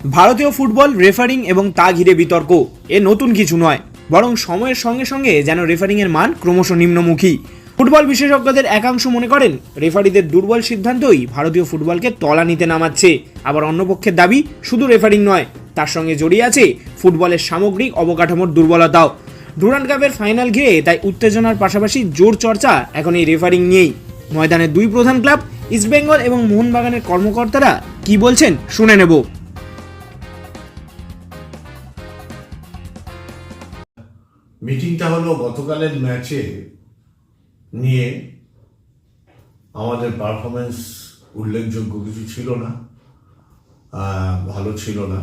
ভারতীয় football referring এবং তা ঘিরে বিতর্ক এ নতুন কিছু নয়, বরং সময়ের সঙ্গে সঙ্গে যেন রেফারিংয়ের মান ক্রমশ নিম্নমুখী। ফুটবল বিশেষজ্ঞদের একাংশ মনে করেন রেফারিদের দুর্বল সিদ্ধান্তই ভারতীয় ফুটবলকে তলানিতে নামাচ্ছে। আবার অন্য পক্ষের দাবি শুধু রেফারিং নয়, তার সঙ্গে জড়িয়ে আছে ফুটবলের সামগ্রিক অবকাঠামোর দুর্বলতাও। ডুরান্ড কাপের ফাইনাল ঘিরে তাই উত্তেজনার পাশাপাশি জোর চর্চা এখন এই রেফারিং নিয়েই। ময়দানের দুই প্রধান ক্লাব ইস্টবেঙ্গল এবং মোহনবাগানের কর্মকর্তারা কি বলছেন শুনে নেব। মিটিংটা হলো গতকালের ম্যাচে নিয়ে। আমাদের পারফরমেন্স উল্লেখযোগ্য কিছু ছিল না, ভালো ছিল না,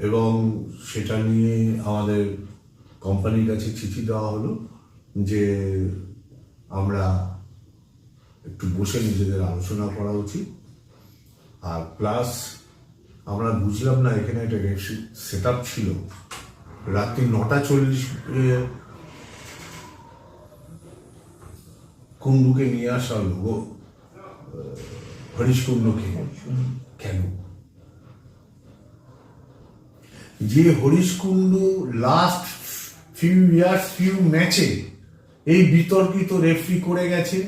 এবং সেটা নিয়ে আমাদের কোম্পানির কাছে চিঠি দেওয়া হলো যে আমরা একটু বসে নিজেদের আলোচনা করা উচিত। আর প্লাস আমরা বুঝলাম না, এখানে একটা সেট আপ ছিল রাত্রি 9:40 কুন্ডুকে নিয়ে আসা হলো, হরিশ কুন্ডুকে। কেন? যে হরিশ কুন্ডু লাস্ট ফিউ ম্যাচে এই বিতর্কিত রেফারি করে গেছে,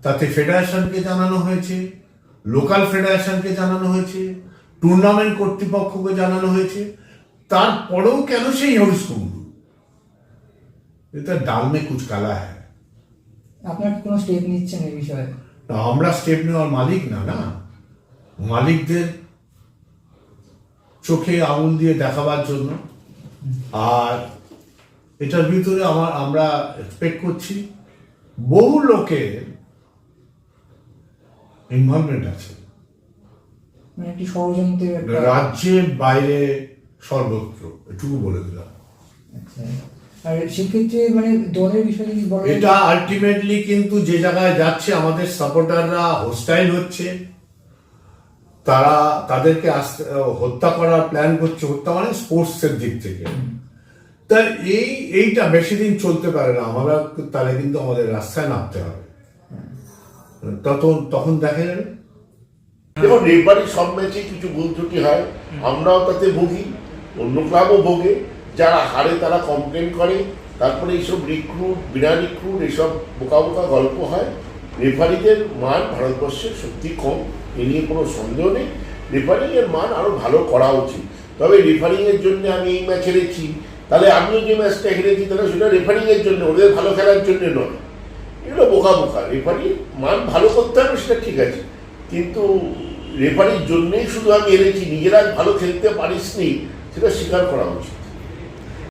তাতে ফেডারেশনকে জানানো হয়েছে, লোকাল ফেডারেশনকে জানানো হয়েছে, টুর্নামেন্ট কর্তৃপক্ষকে জানানো হয়েছে, তারপরেও কেন সেই হরিশ কুন্ডু? এটা ডাল মে কুচ কালা হ্যায়। আপনার কোনো স্টেপ নিচ্ছেন এই বিষয়ে? আমরা স্টেপ নেওয়ার মালিক না, মালিকদের চোখে আঙুল দিয়ে দেখাবার জন্য। আর এটার ভিতরে আমরা এক্সপেক্ট করছি বহু লোকের ইনভলভমেন্ট আছে, মানে একটি ষড়যন্ত্রের রাজ্যের বাইরে সর্বত্র। এটুকু বলে দিলাম। আর সেক্ষেত্রে মানে দলের বিষয়ে যদি বলা, এটা আলটিমেটলি কিন্তু যে জায়গায় যাচ্ছে, আমাদের সাপোর্টাররা হোস্টাইল হচ্ছে, তারা তাদেরকে হত্যা করার প্ল্যান করছে। হত্যা মানে স্পোর্টসের দিক থেকে। তাই এইটা বেশি দিন চলতে পারে না। আমরা তাহলে কিন্তু আমাদের রাস্তায় নামতে হবে, তখন দেখা যাবে। দেখুন, রেফারি সব ম্যাচে কিছু ভুল ত্রুটি হয়, আমরাও তাতে ভুগি, অন্য ক্লাবও ভোগে। যারা হারে তারা কমপ্লেন করে, তারপরে এইসব রিক্রুট, বিনা রিক্রুট, এইসব বোকা বোকা গল্প হয়। রেফারিদের মান ভারতবর্ষে সত্যি কম, এ নিয়ে কোনো সন্দেহ নেই। রেফারিংয়ের মান আরও ভালো করা উচিত। তবে রেফারিংয়ের জন্য আমি এই ম্যাচ হেরেছি, তাহলে আমিও যে ম্যাচটা হেরেছি তাহলে সেটা রেফারিংয়ের জন্য, ওদের ভালো খেলার জন্য নয়। এগুলো বোকা বোকা। রেফারির মান ভালো করতে হবে, সেটা ঠিক আছে, কিন্তু রেফারির জন্যেই শুধু আমি হেরেছি, নিজেরা ভালো খেলতে পারিসনি, সেটা স্বীকার করা উচিত।